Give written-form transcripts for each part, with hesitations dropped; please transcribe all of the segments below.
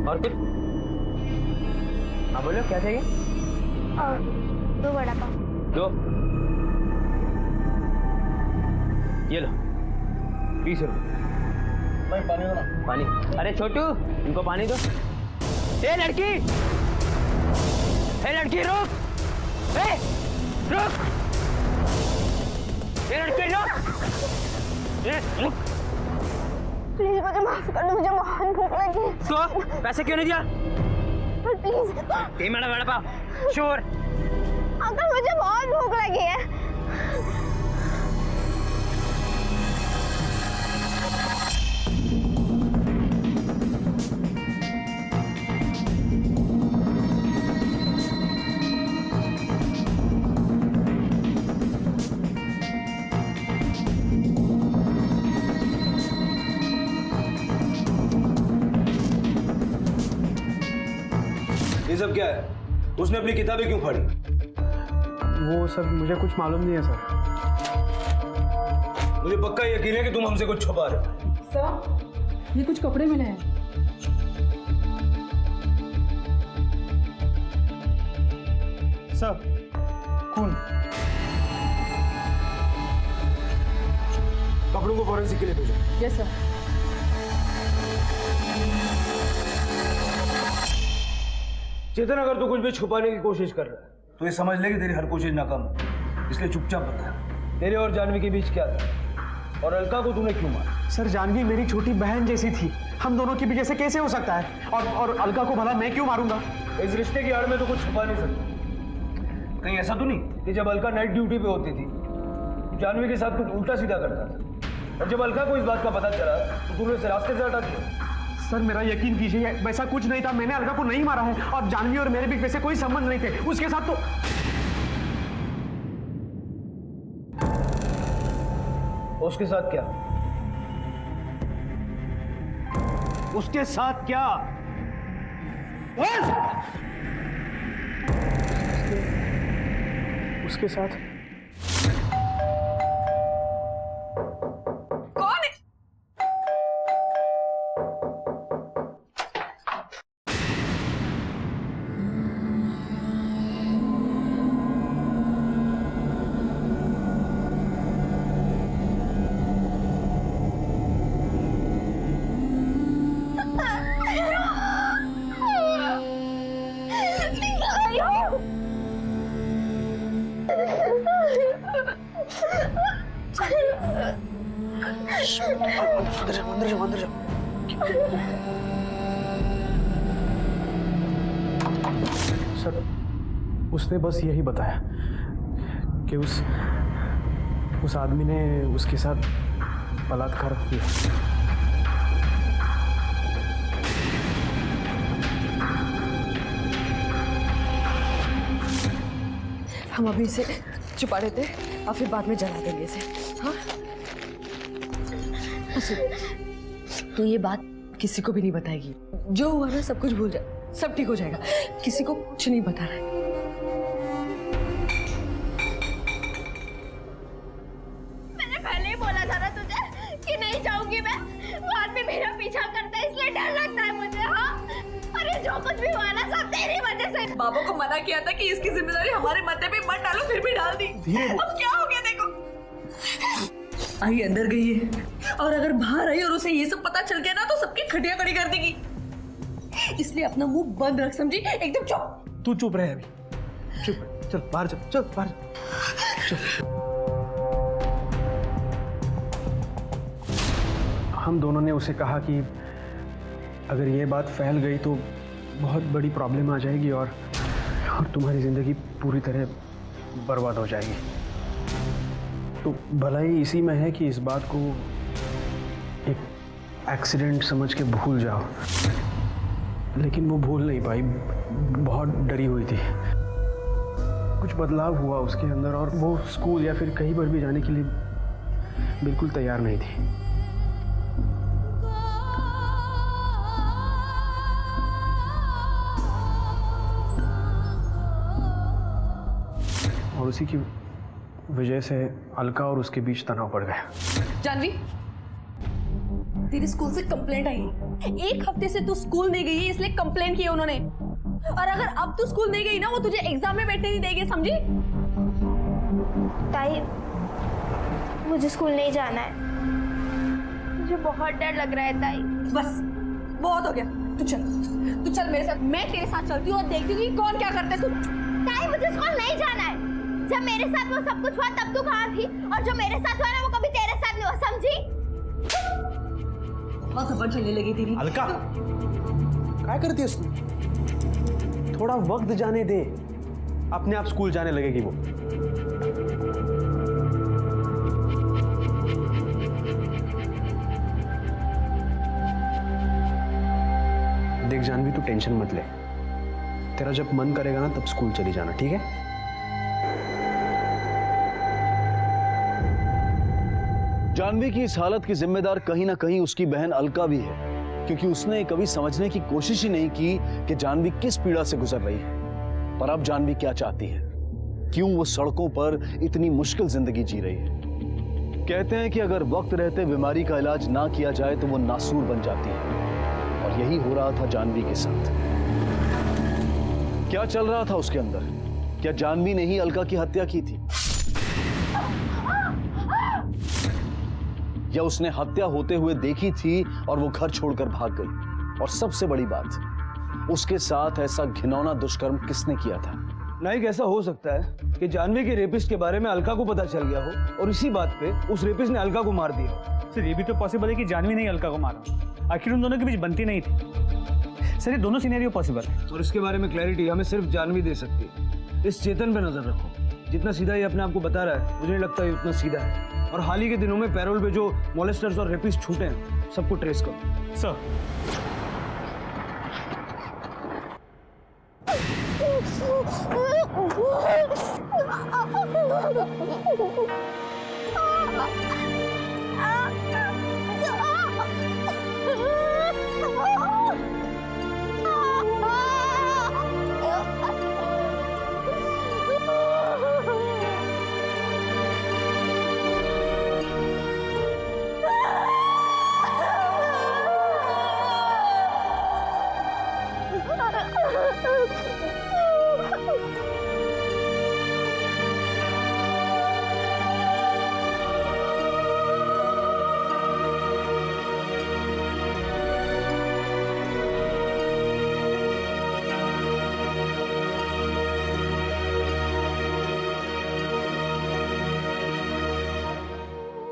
और कुछ? हाँ बोलो, क्या चाहिए? और 2 वड़ा पाव। 2। ये लो 20 रुपये। भाई पानी दो ना। पानी? अरे छोटू, इनको पानी दो। ए लड़की, रुक। रुक, ये लड़की रुक। प्लीज मुझे माफ कर दो, मुझे बहुत भूख लगी है। तो पैसे क्यों नहीं दिया? Please. 3 vada pav sure. Uncle मुझे बहुत भूख लगी है। ये सब क्या है? उसने अपनी किताबें क्यों फाड़ी? वो सब मुझे कुछ मालूम नहीं है सर। मुझे पक्का यकीन है कि तुम हमसे कुछ छुपा रहे हो। सर, ये कुछ कपड़े मिले हैं। सर, खून। कपड़ों को फॉरेंसिक के लिए भेजो। Yes sir. चेतन, अगर तू कुछ भी छुपाने की कोशिश कर रहा है तो ये समझ ले कि तेरी हर कोशिश नाकाम है। इसलिए चुपचाप बता, तेरे और जानवी के बीच क्या था और अलका को तूने क्यों मारा? सर, जानवी मेरी छोटी बहन जैसी थी। हम दोनों के बीच ऐसे कैसे हो सकता है? और अलका को भला मैं क्यों मारूंगा? इस रिश्ते की आड़ में तो कुछ छुपा नहीं सकता। कहीं ऐसा तो नहीं कि जब अलका नाइट ड्यूटी पे होती थी जानवी के साथ कुछ उल्टा सीधा करता था, और जब अलका को इस बात का पता चला तो तूने इसे रास्ते से हटा दिया? सर, मेरा यकीन कीजिए, वैसा कुछ नहीं था। मैंने अलका को नहीं मारा है और जानवी और मेरे बीच वैसे कोई संबंध नहीं थे। उसके साथ तो उसके साथ क्या? उसके साथ क्या? उसके साथ कौन है? अंदर जाओ। सर, उसने बस यही बताया कि उस आदमी ने उसके साथ बलात्कार किया। हम अभी इसे छुपा देते और फिर बाद में जला देंगे इसे। हाँ, तो ये बात किसी को भी नहीं बताएगी। जो हुआ ना सब कुछ भूल जा, सब ठीक हो जाएगा। किसी को कुछ नहीं बताना है। मैंने पहले ही बोला था ना तुझे कि नहीं जाऊंगी मैं। वो आदमी मेरा पीछा करता है इसलिए डर लगता है मुझे। हाँ, अरे जो कुछ भी हुआ ना सब तेरी वजह से। बाबा को मना किया था कि इसकी जिम्मेदारी हमारे माथे पे मत डालो, फिर भी डाल दी। अब क्या हो गया देखो। आई अंदर गई है और अगर बाहर आई और उसे ये सब पता चल गया ना तो सबकी खटिया खड़ी कर देगी। इसलिए अपना मुंह बंद रख, समझी? एकदम चुप। तू चुप रहे अभी। चुप, चल बाहर चल बाहर चल। हम दोनों ने उसे कहा कि अगर ये बात फैल गई तो बहुत बड़ी प्रॉब्लम आ जाएगी और तुम्हारी जिंदगी पूरी तरह बर्बाद हो जाएगी। तो भलाई इसी में है कि इस बात को एक एक्सीडेंट समझ के भूल जाओ। लेकिन वो भूल नहीं पाई, बहुत डरी हुई थी। कुछ बदलाव हुआ उसके अंदर और वो स्कूल या फिर कहीं पर भी जाने के लिए बिल्कुल तैयार नहीं थी। और उसी की वजह से अलका और उसके बीच तनाव पड़ गया। जानवी, तेरे स्कूल से कंप्लेंट आई है। 1 हफ्ते से तू स्कूल नहीं गई है इसलिए कंप्लेंट की है उन्होंने। और अगर अब तू स्कूल नहीं गई ना वो तुझे एग्जाम में बैठने नहीं देंगे, समझी? ताई, मुझे स्कूल नहीं जाना है। मुझे बहुत डर लग रहा है ताई। बस बहुत हो गया, तू चल मेरे साथ। मैं तेरे साथ चलती हूँ और देखती हूँ कि कौन क्या करते तू। ताई, मुझे स्कूल नहीं जाना है। जब मेरे साथ वो सब कुछ हुआ तब तू कहाँ थी? और जो मेरे साथ हुआ ना वो कभी तेरे साथ नहीं हुआ, समझी? बहुत जबरदस्त चलने लगी तेरी। अलका, क्या करती है तू? थोड़ा वक्त जाने दे, अपने आप स्कूल जाने लगेगी वो। देख जानवी, तू टेंशन मत ले। तेरा जब मन करेगा ना तब स्कूल चली जाना, ठीक है? जानवी की इस हालत की जिम्मेदार कहीं ना कहीं उसकी बहन अलका भी है, क्योंकि उसने कभी समझने की कोशिश ही नहीं की कि जानवी किस पीड़ा से गुजर रही है। पर अब जानवी क्या चाहती है, क्यों वो सड़कों पर इतनी मुश्किल जिंदगी जी रही है। कहते हैं कि अगर वक्त रहते बीमारी का इलाज ना किया जाए तो वो नासूर बन जाती है, और यही हो रहा था जानवी के साथ। क्या चल रहा था उसके अंदर? क्या जानवी ने ही अलका की हत्या की थी, या उसने हत्या होते हुए देखी थी और वो घर छोड़कर भाग गई? और सबसे बड़ी बात, उसके साथ ऐसा घिनौना दुष्कर्म किसने किया था? नाइक, ऐसा हो सकता है कि जानवी के रेपिस्ट के बारे में अलका को पता चल गया हो और इसी बात पे उस रेपिस्ट ने अलका को मार दिया हो। सर ये भी तो पॉसिबल है कि जानवी ने ही अलका को मारा। आखिर उन दोनों के बीच बनती नहीं थी। सर ये दोनों सिनेरियो पॉसिबल है। और इसके बारे में क्लैरिटी हमें सिर्फ जानवी दे सकती है। इस चेतन पे नजर रखो। जितना सीधा ये अपने आप को बता रहा है, मुझे नहीं लगता ये उतना सीधा है। और हाल ही के दिनों में पैरोल पे जो मोलेस्टर्स और रेपिस्ट छूटे हैं, सबको ट्रेस करो। सर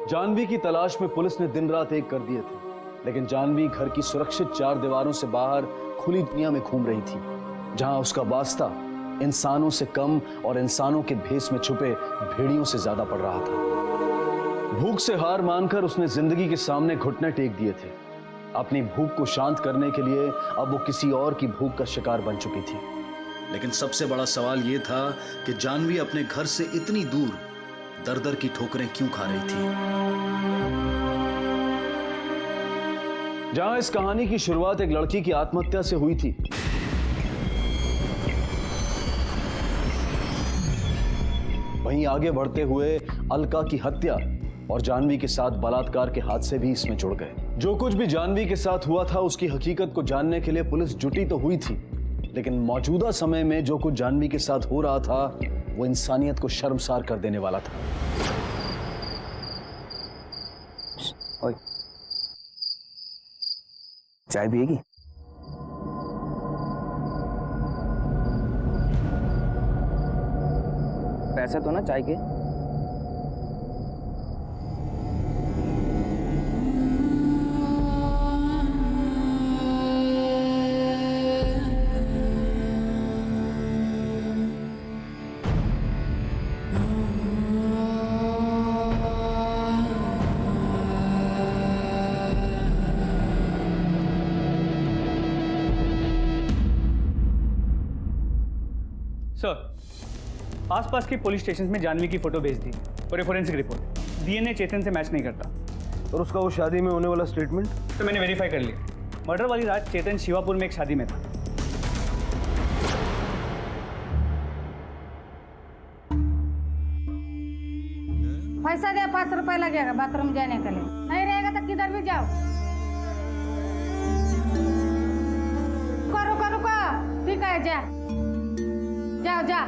जानवी की तलाश में पुलिस ने दिन रात एक कर दिए थे, लेकिन जानवी घर की सुरक्षित 4 दीवारों से बाहर खुली दुनिया में घूम रही थी, जहां उसका वास्ता इंसानों से कम और इंसानों के भेष में छुपे भेड़ियों से ज्यादा पड़ रहा था। भूख से हार मानकर उसने जिंदगी के सामने घुटने टेक दिए थे। अपनी भूख को शांत करने के लिए अब वो किसी और की भूख का शिकार बन चुकी थी। लेकिन सबसे बड़ा सवाल यह था कि जानवी अपने घर से इतनी दूर दर-दर की ठोकरें क्यों खा रही थी। जहां इस कहानी की शुरुआत एक लड़की की आत्महत्या से हुई थी, वहीं आगे बढ़ते हुए अलका की हत्या और जानवी के साथ बलात्कार के हादसे भी इसमें जुड़ गए। जो कुछ भी जानवी के साथ हुआ था उसकी हकीकत को जानने के लिए पुलिस जुटी तो हुई थी, लेकिन मौजूदा समय में जो कुछ जानवी के साथ हो रहा था वो इंसानियत को शर्मसार कर देने वाला था। ओए, चाय पिएगी? पैसे तो ना चाय के? सर आसपास के पुलिस स्टेशन में जानवी की फोटो भेज दी और फोरेंसिक रिपोर्ट डीएनए चेतन से मैच नहीं करता। और उसका वो शादी में होने वाला स्टेटमेंट तो मैंने वेरीफाई कर लिया। मर्डर वाली रात चेतन शिवापुर में एक शादी में था। पैसा दे, 5 रुपए लगेगा बाथरूम जाने के लिए। नहीं रहेगा तो किधर भी जाओ। रुका ठीक है जा जा जा।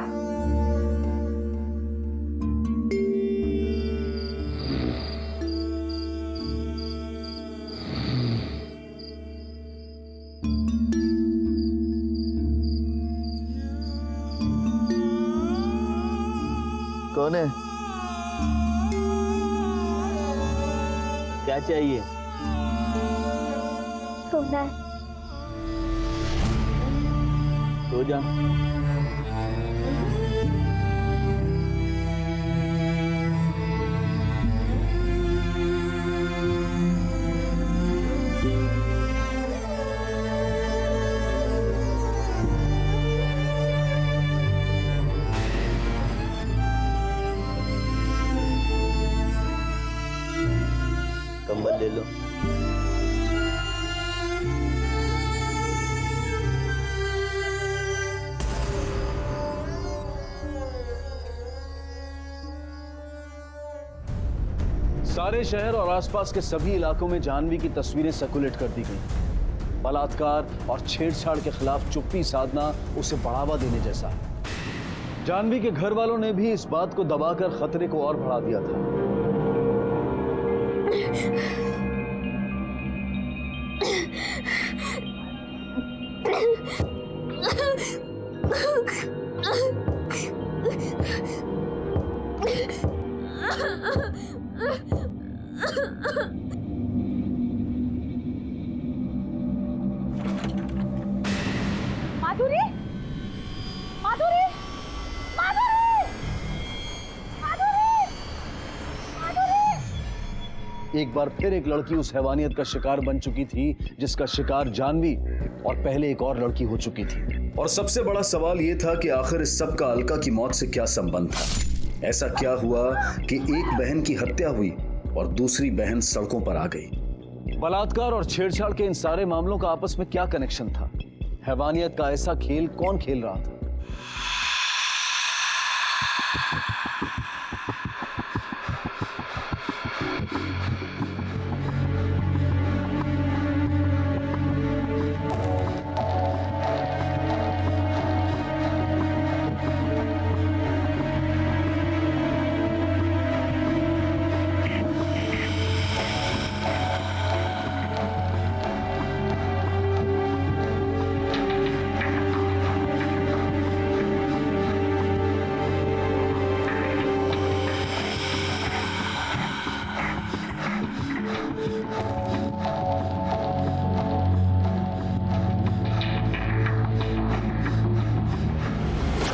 कौन है? क्या चाहिए? सोना है। सो जा। कंबल ले लो। सारे शहर और आसपास के सभी इलाकों में जानवी की तस्वीरें सर्कुलेट कर दी गई। बलात्कार और छेड़छाड़ के खिलाफ चुप्पी साधना उसे बढ़ावा देने जैसा है। जानवी के घर वालों ने भी इस बात को दबाकर खतरे को और बढ़ा दिया था। माधुरी माधुरी माधुरी माधुरी माधुरी। एक बार फिर एक लड़की उस हैवानियत का शिकार बन चुकी थी जिसका शिकार जानवी और पहले एक और लड़की हो चुकी थी। और सबसे बड़ा सवाल यह था कि आखिर इस सब का अलका की मौत से क्या संबंध था। ऐसा क्या हुआ कि एक बहन की हत्या हुई और दूसरी बहन सड़कों पर आ गई। बलात्कार और छेड़छाड़ के इन सारे मामलों का आपस में क्या कनेक्शन था? हैवानियत का ऐसा खेल कौन खेल रहा था?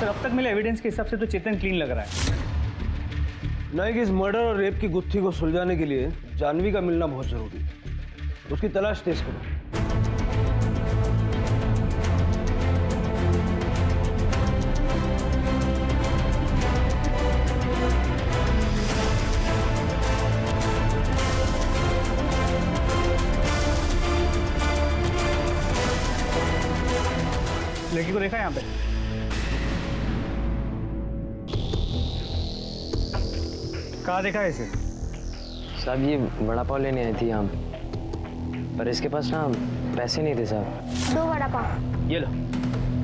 अब तक मिले एविडेंस के हिसाब से तो चेतन क्लीन लग रहा है। नाइक, इस मर्डर और रेप की गुत्थी को सुलझाने के लिए जानवी का मिलना बहुत जरूरी है। उसकी तलाश तेज करो। लड़की को देखा यहाँ पे? कहाँ देखा है इसे? साहब ये वड़ा पाव लेने आई थी यहाँ पे, पर इसके पास ना पैसे नहीं थे साहब। 2 वड़ा पाव। ये लो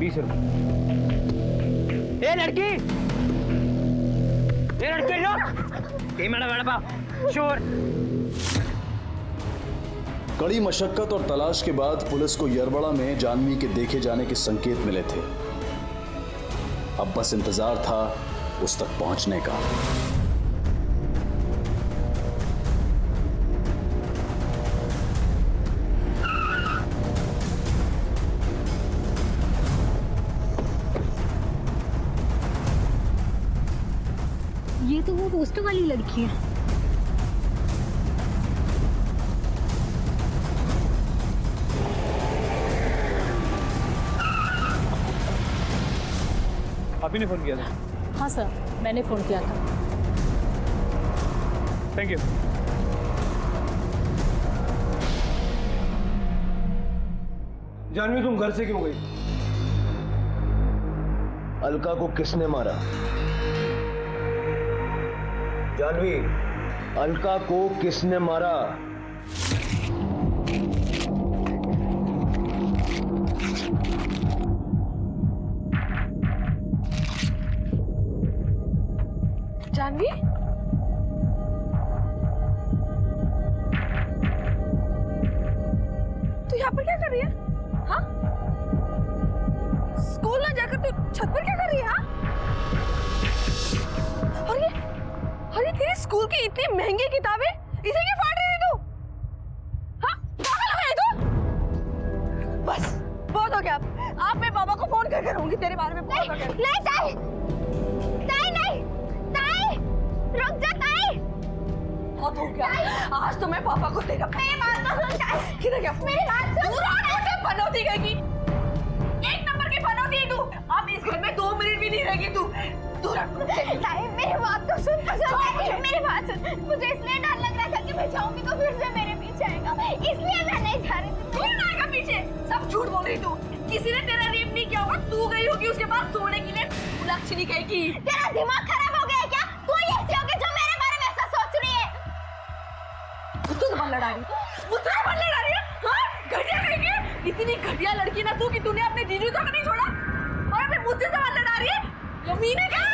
20 रुपए। ए लड़की लो, ये मेरा वड़ा पाव शोर। कड़ी मशक्कत और तलाश के बाद पुलिस को यरबड़ा में जानवी के देखे जाने के संकेत मिले थे। अब बस इंतजार था उस तक पहुंचने का। ये तो वो पोस्टर वाली लड़की है। आप ही ने फोन किया था? हाँ सर, मैंने फोन किया था। Thank you. जानवी, तुम घर से क्यों गई? अलका को किसने मारा? जानवी, अलका को किसने मारा? जानवी, तू यहाँ पर क्या कर रही है? हाँ, स्कूल ना जाकर तू छत पर क्या कर रही है? हाँ, और ये तेरी स्कूल की इतनी महंगी किताबें, इसे क्यों फाड़ रही है तू? हाँ, पागल हो गई तू? बस बहुत हो गया। आप मैं पापा को फोन करके रहूंगी तेरे बारे में। बहुत हो गया। नहीं ताई, ताई नहीं, ताई रुक जा ताई। बहुत हो गया। आज तो मैं पापा को तेरा मेरी बात तो सुन ताई। किधर गया? मेरी बात सुन। बनौती गई की एक नंबर की बनौती है तू। अब इस घर में 2 मिनट भी नहीं रहेगी तू। ताई मेरी बात तो सुन। मेरी बात सुन। मुझे इसलिए डर लग रहा था कि मैं जाऊंगी तो फिर से मेरे पीछे आएगा, इसलिए मैं नहीं जा रही थी। कौन आएगा पीछे? सब झूठ बोल रही तू। किसी ने तेरा रेप नहीं किया होगा, तू गई होगी उसके पास सोने के लिए। लक्ष्मी कहेगी तेरा दिमाग खराब हो गया है क्या? तू ही ऐसी होगी जो मेरे बारे में ऐसा सोच रही है। मुझसे जबान लड़ा रही है, मुझसे जबान लड़ा रही है। हाँ, घटिया कहेगी। इतनी घटिया लड़की ना तू कि तूने अपने जीजू तक नहीं छोड़ा और अपने मुझसे जबान लड़ा रही है। कमीने क्या?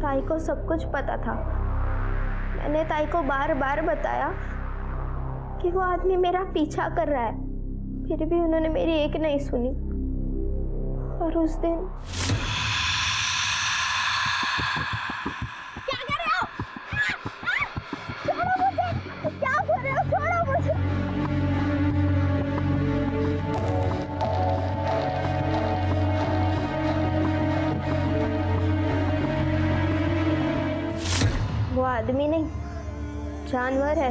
ताई को सब कुछ पता था। मैंने ताई को बार बार बताया कि वो आदमी मेरा पीछा कर रहा है, फिर भी उन्होंने मेरी एक नहीं सुनी। और उस दिन क्या कर रहे हो? छोड़ो मुझे! क्या कर रहे हो? छोड़ो मुझे! वो आदमी नहीं, जानवर है।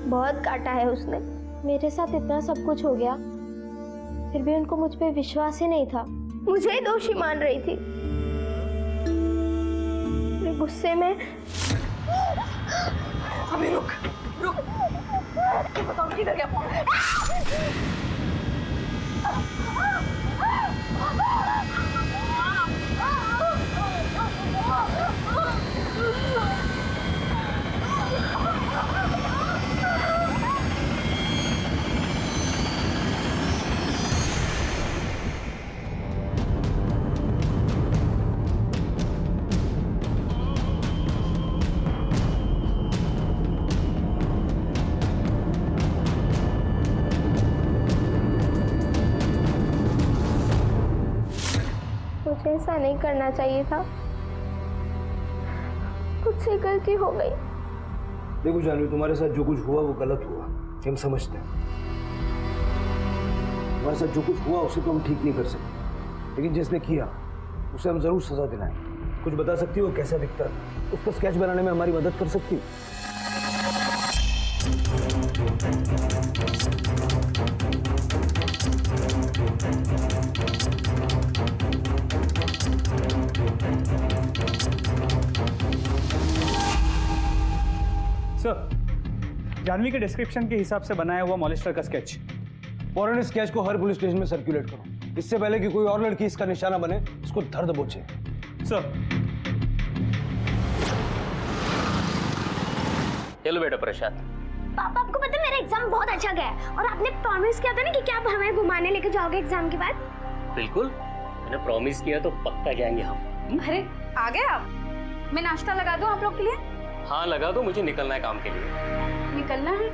बहुत काटा है उसने। मेरे साथ इतना सब कुछ हो गया, फिर भी उनको मुझ पे विश्वास ही नहीं था। मुझे ही दोषी मान रही थी। मेरे गुस्से में अभी रुक रुक, बताओ किधर गया फोन? मुझे ऐसा नहीं करना चाहिए था। मुझसे गलती हो गई। देखो जानवी, तुम्हारे साथ जो कुछ हुआ वो गलत हुआ, हम समझते हैं। तुम्हारे साथ जो कुछ हुआ उसे तो हम ठीक नहीं कर सकते, लेकिन जिसने किया उसे हम जरूर सजा दिलाएंगे। कुछ बता सकती हो कैसा दिखता है? उसका स्केच बनाने में हमारी मदद कर सकती हो? सर, जानवी के डिस्क्रिप्शन के हिसाब से बनाया हुआ मॉलेस्टर का स्केच। फौरन इस स्केच को हर पुलिस स्टेशन में सर्कुलेट करो, इससे पहले कि कोई और लड़की इसका निशाना बने, इसको दर्द पहुंचे। सर। चलो बेटा प्रसाद। पापा आपको पता है मेरा एग्जाम बहुत अच्छा गया है और आपने प्रॉमिस किया था ना कि क्या आप हमें घुमाने लेके जाओगे एग्जाम के बाद। बिल्कुल, मैंने प्रॉमिस किया तो पक्का जाएंगे हम। अरे आ गए आप? मैं नाश्ता लगा दूं आप लोग के लिए? हाँ लगा दो, मुझे निकलना है काम के लिए। निकलना है,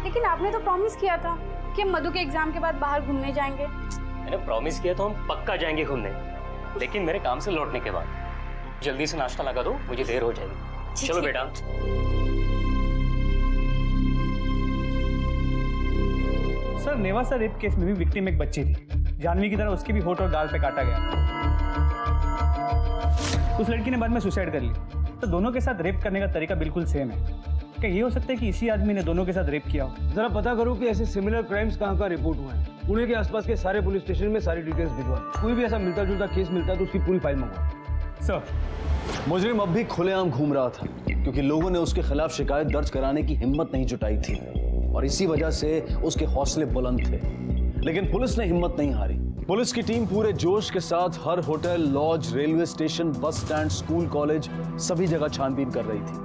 लेकिन आपने तो प्रॉमिस किया था कि हम मधु के एग्जाम के बाद बाहर घूमने जाएंगे। मैंने प्रॉमिस किया तो हम पक्का जाएंगे घूमने, लेकिन मेरे काम से लौटने के बाद। जल्दी से नाश्ता लगा दो, मुझे देर हो जाएगी। चलो बेटा। सर, नेवासा रेप केस में भी विक्टिम एक बच्ची थी। जानवी की तरह उसकी भी होठ और गाल पे काटा गया। उस लड़की ने बाद में सुसाइड कर ली। तो दोनों के साथ रेप करने का तरीका बिल्कुल सेम है। क्या ये हो सकता है कि इसी आदमी ने दोनों के साथ रेप किया हो? जरा पता करो कि ऐसे सिमिलर क्राइम्स कहाँ रिपोर्ट हुए हैं। पुणे के आसपास के सारे पुलिस स्टेशन में सारी डिटेल्स भिजवा। कोई भी ऐसा मिलता जुलता केस मिलता है तो उसकी पूरी फाइल मंगवाओ। सर, मुजरिम अब भी खुलेआम घूम रहा था, क्योंकि लोगों ने उसके खिलाफ शिकायत दर्ज कराने की हिम्मत नहीं जुटाई थी और इसी वजह से उसके हौसले बुलंद थे। लेकिन पुलिस ने हिम्मत नहीं हारी। पुलिस की टीम पूरे जोश के साथ हर hotel, lodge, railway station, bus stand, school, college सभी जगह छानबीन कर रही थी।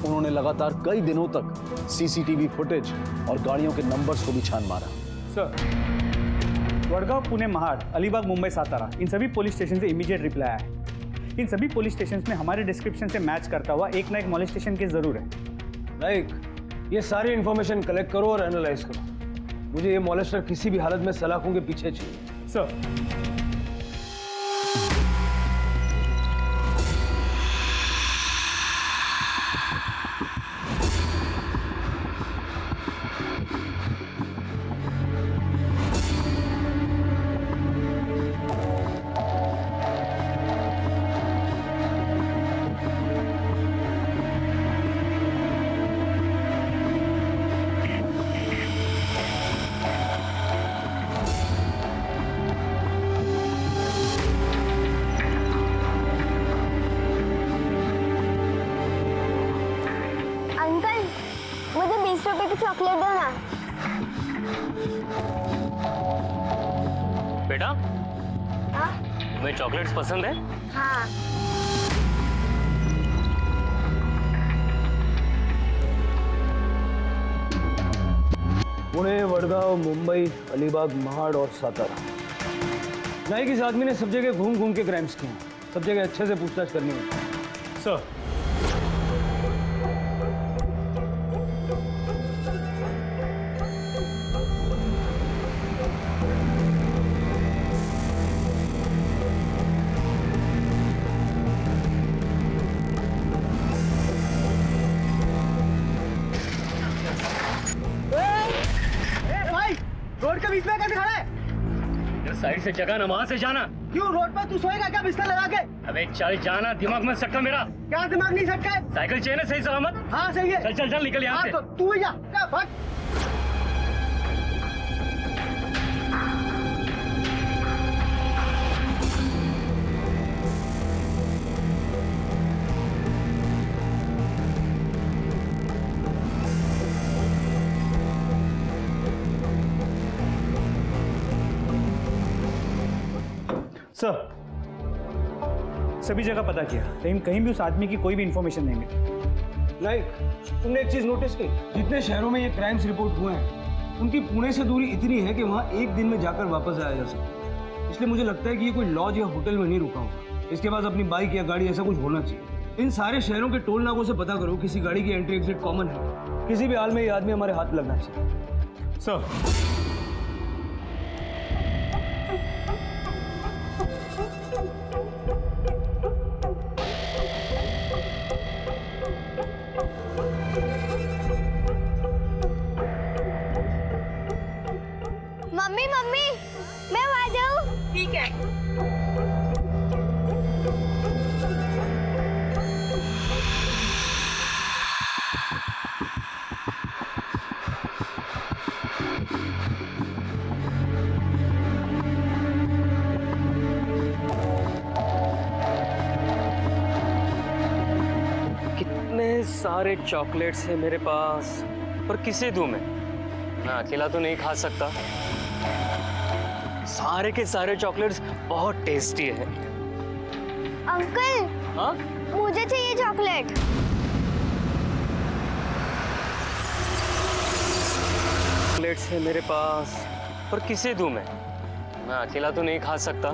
उन्होंने लगातार कई दिनों तक सीसीटीवी फुटेज और गाड़ियों के नंबर्स को भी छान मारा। सर, वडगांव, पुणे, महाड, अलीबाग, मुंबई, सातारा, इन सभी पुलिस स्टेशन से इमीडिएट रिप्लाई आया है इन सभी पुलिस स्टेशन में हमारे डिस्क्रिप्शन से मैच करता हुआ एक ना एक मॉलेस्टेशन केस जरूर है। लाइक ये सारी इंफॉर्मेशन कलेक्ट करो और एनालाइज करो। मुझे ये मॉलेस्टर किसी भी हालत में सलाखों के पीछे चाहिए। सर, अंकल मुझे 20 रुपए की चॉकलेट दो ना। बेटा, हाँ तुम्हें चॉकलेट्स पसंद है? हाँ। पुणे, वडगांव, मुंबई, अलीबाग, महाड़ और सातारा। नाइक इस आदमी ने सब जगह घूम घूम के क्राइम्स किए हैं। सब जगह अच्छे से पूछताछ करनी है। सर, रोड के बीच में कैसे खड़ा है? इधर साइड से जगह ना, वहां से जाना। क्यों रोड पर तू सोएगा क्या बिस्तर लगा के? अबे चल जाना, दिमाग में सटका मेरा। क्या दिमाग नहीं सटका है? साइकिल चाहिए ना सही सलामत? हाँ सही है। चल चल चल निकल यहाँ हाँ से। तो तू ही जा, क्या भाग। सर, सभी जगह पता किया लेकिन कहीं भी उस आदमी की कोई भी इंफॉर्मेशन नहीं मिली। लाइक तुमने एक चीज नोटिस की, जितने शहरों में ये क्राइम्स रिपोर्ट हुए हैं उनकी पुणे से दूरी इतनी है कि वहाँ एक दिन में जाकर वापस आया जा सकता। इसलिए मुझे लगता है कि ये कोई लॉज या होटल में नहीं रुका होगा। इसके पास अपनी बाइक या गाड़ी ऐसा कुछ होना चाहिए। इन सारे शहरों के टोल नाकों से पता करो किसी गाड़ी की एंट्री एग्जिट कॉमन है। किसी भी हाल में ये आदमी हमारे हाथ लगना चाहिए। सर, मम्मी मम्मी मैं आ जाऊँ? ठीक है। कितने सारे चॉकलेट्स हैं मेरे पास, पर किसे दूं मैं अकेला तो नहीं खा सकता। सारे के सारे चॉकलेट्स बहुत टेस्टी है। अंकल हाँ, मुझे चाहिए चॉकलेट। चॉकलेट्स है मेरे पास, पर किसे दूं मैं अकेला तो नहीं खा सकता।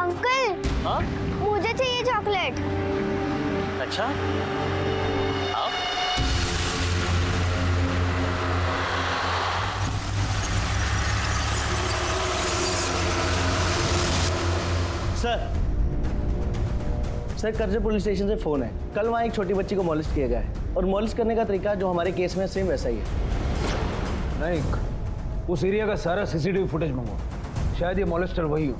अंकल हाँ, मुझे चाहिए चॉकलेट। अच्छा आओ। सर करजे पुलिस स्टेशन से फोन है। कल वहाँ एक छोटी बच्ची को मॉलेस्ट किया गया है और मॉलेस्ट करने का तरीका जो हमारे केस में सेम वैसा ही है। नाइक उस एरिया का सारा सीसीटीवी फुटेज मंगवाओ, शायद ये मॉलेस्टर वही हो।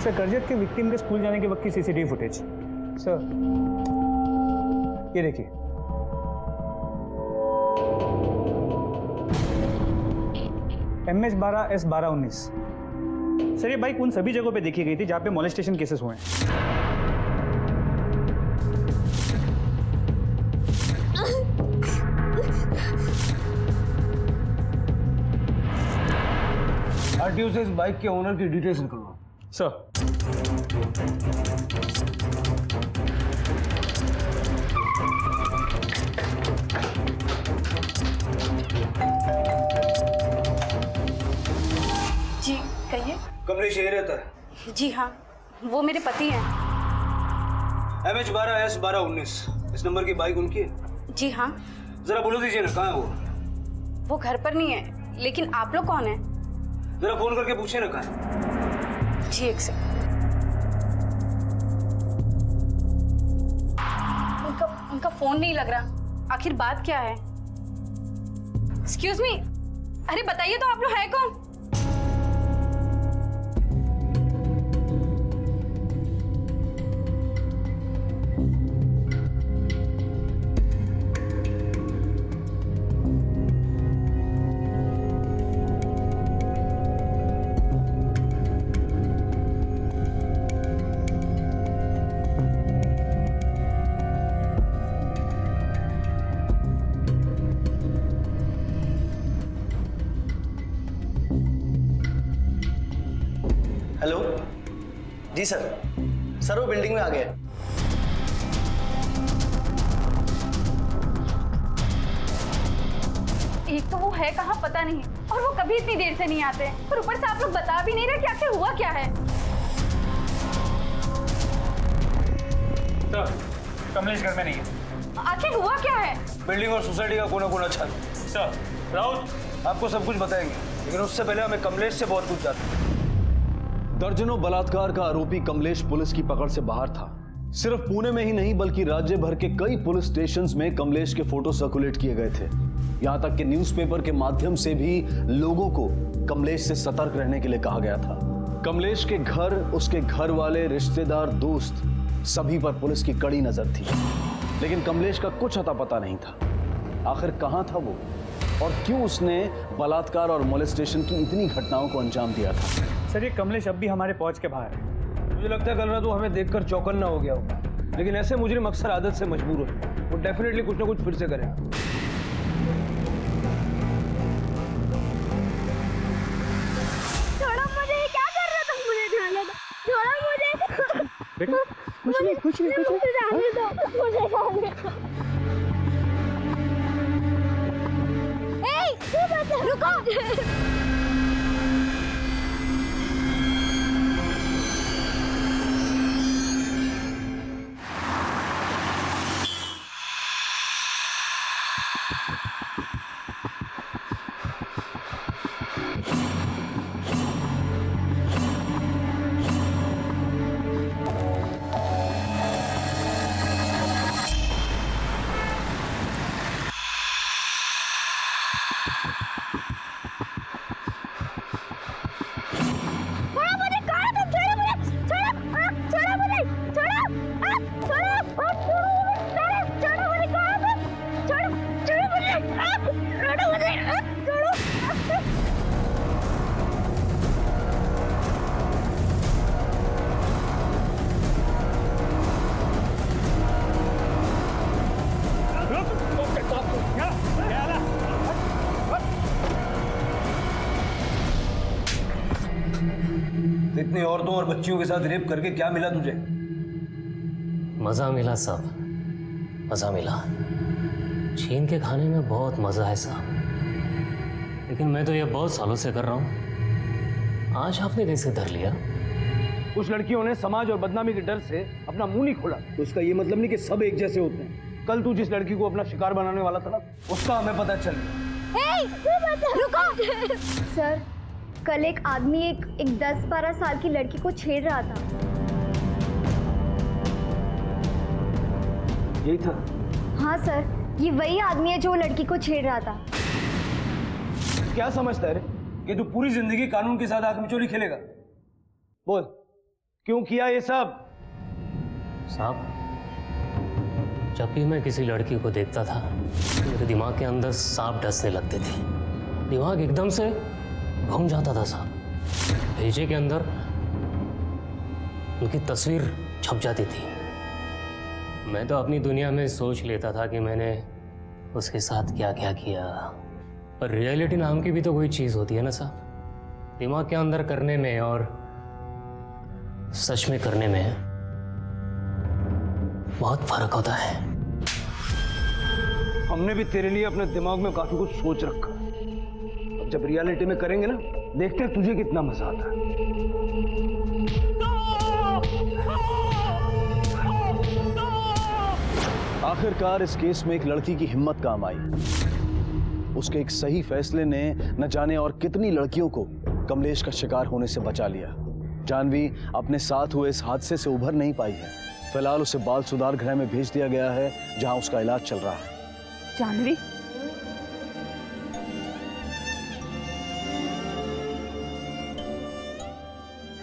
सर, करजत के विक्टिम के स्कूल जाने के वक्त की सीसीटीवी फुटेज। सर, ये देखिए। MS12 S1219। सर, ये बाइक उन सभी जगहों पे देखी गई थी जहाँ पे मॉलेस्टेशन केसेस हुए हैं। आरटीओ से इस बाइक के ओनर की डिटेल्स निकलवाओ। सर, कमलेश यही रहता है? जी हाँ, वो मेरे पति हैं। MH12S1219 इस नंबर की बाइक उनकी है? जी हाँ। जरा बोलो दीजिए ना, कहाँ है वो घर पर नहीं है, लेकिन आप लोग कौन हैं? जरा फोन करके पूछे ना, कहाँ है? जी एक सेकंड। उनका फोन नहीं लग रहा, आखिर बात क्या है? एक्सक्यूज मी, अरे बताइए तो आप लोग हैं कौन? हेलो जी सर, सर वो बिल्डिंग में आ गए। एक तो वो है कहाँ पता नहीं, और वो कभी इतनी देर से नहीं आते, और ऊपर से आप लोग बता भी नहीं रहे कि आखिर हुआ क्या है। सर, कमलेश घर में नहीं है। आखिर हुआ क्या है? बिल्डिंग और सोसाइटी का कोना कोना छल। सर, राउत आपको सब कुछ बताएंगे, लेकिन उससे पहले हमें कमलेश से बहुत कुछ जानना है। दर्जनों बलात्कार का आरोपी कमलेश पुलिस की पकड़ से बाहर था। सिर्फ पुणे में ही नहीं बल्कि राज्य भर के कई पुलिस स्टेशंस में कमलेश के फोटो सर्कुलेट किए गए थे। यहां तक कि न्यूज़पेपर के माध्यम से भी लोगों को कमलेश से सतर्क रहने के लिए कहा गया था। कमलेश के घर, उसके घर वाले, रिश्तेदार, दोस्त सभी पर पुलिस की कड़ी नजर थी, लेकिन कमलेश का कुछ अता पता नहीं था। आखिर कहां था वो और क्यों उसने बलात्कार और मोलेस्टेशन की इतनी घटनाओं को अंजाम दिया था? सर, ये कमलेश अब भी हमारे पहुंच के बाहर है। मुझे लगता है कल रात वो हमें देखकर चौकन्ना हो गया होगा, लेकिन ऐसे मुजरिम अक्सर आदत से मजबूर होते हैं। वो डेफिनेटली कुछ ना कुछ फिर से करेगा। छोड़ो मुझे, क्या कर रहा था? मुझे जाने दो, छोड़ो मुझे। बेटा, कुछ नहीं मुझे जाने दो, मुझे जाने दो। रुको। इतनी औरतों और बच्चियों के साथ रेप करके क्या मिला तुझे? मज़ा मिला साहब, मज़ा मिला। छीन के खाने में बहुत मज़ा है साहब, लेकिन मैं तो ये बहुत सालों से कर रहा हूँ। आज आपने कैसे धर लिया? कुछ लड़कियों ने समाज और बदनामी के डर से अपना मुंह नहीं खोला, तो इसका ये मतलब नहीं कि सब एक जैसे होते हैं। कल तू जिस लड़की को अपना शिकार बनाने वाला था, उसका हमें पता चल गया। रुको। सर, कल एक आदमी एक 10-12 साल की लड़की को छेड़ रहा था। यही था? हाँ सर, ये वही आदमी है जो लड़की को छेड़ रहा था। क्या समझता है रे कि तू पूरी जिंदगी कानून के साथ आंख मिचोली खेलेगा? बोल, क्यों किया ये सब? साहब, जब भी मैं किसी लड़की को देखता था तो मेरे दिमाग के अंदर सांप डसने लगते थे। दिमाग एकदम से घूम जाता था साहब। भेजे के अंदर उनकी तस्वीर छप जाती थी। मैं तो अपनी दुनिया में सोच लेता था कि मैंने उसके साथ क्या क्या किया, पर रियलिटी नाम की भी तो कोई चीज़ होती है ना साहब। दिमाग के अंदर करने में और सच में करने में बहुत फर्क होता है। हमने भी तेरे लिए अपने दिमाग में काफी कुछ सोच रखा, जब रियलिटी में करेंगे ना, देखते हैं तुझे कितना मजा आता है। आखिरकार इस केस में एक लड़की की हिम्मत काम आई। उसके एक सही फैसले ने न जाने और कितनी लड़कियों को कमलेश का शिकार होने से बचा लिया। जानवी अपने साथ हुए इस हादसे से उभर नहीं पाई है। फिलहाल उसे बाल सुधार गृह में भेज दिया गया है, जहां उसका इलाज चल रहा है। जानवी,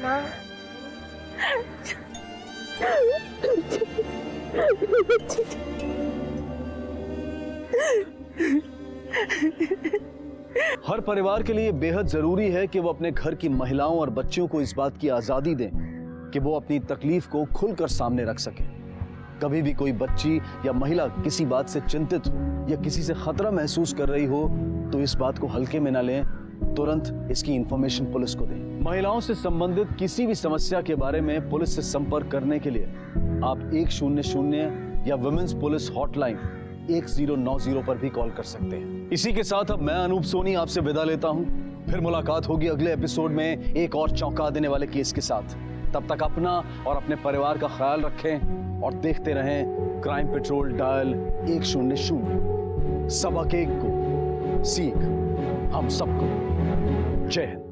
माँ, हर परिवार के लिए बेहद जरूरी है कि वो अपने घर की महिलाओं और बच्चियों को इस बात की आजादी दें कि वो अपनी तकलीफ को खुलकर सामने रख सकें। कभी भी कोई बच्ची या महिला किसी बात से चिंतित हो या किसी से खतरा महसूस कर रही हो तो इस बात को हल्के में न लें, तुरंत इसकी इंफॉर्मेशन पुलिस को दें। महिलाओं से संबंधित किसी भी समस्या के बारे में पुलिस से संपर्क करने के लिए आप 100 या वुमेन्स पुलिस हॉटलाइन 1090 पर भी कॉल कर सकते हैं। इसी के साथ अब मैं अनूप सोनी आपसे विदा लेता हूं। फिर मुलाकात होगी अगले एपिसोड में एक और चौंका देने वाले केस के साथ। तब तक अपना और अपने परिवार का ख्याल रखें और देखते रहें क्राइम पेट्रोल डायल 100। सबक एक को सीख हम सबको। जय हिंद।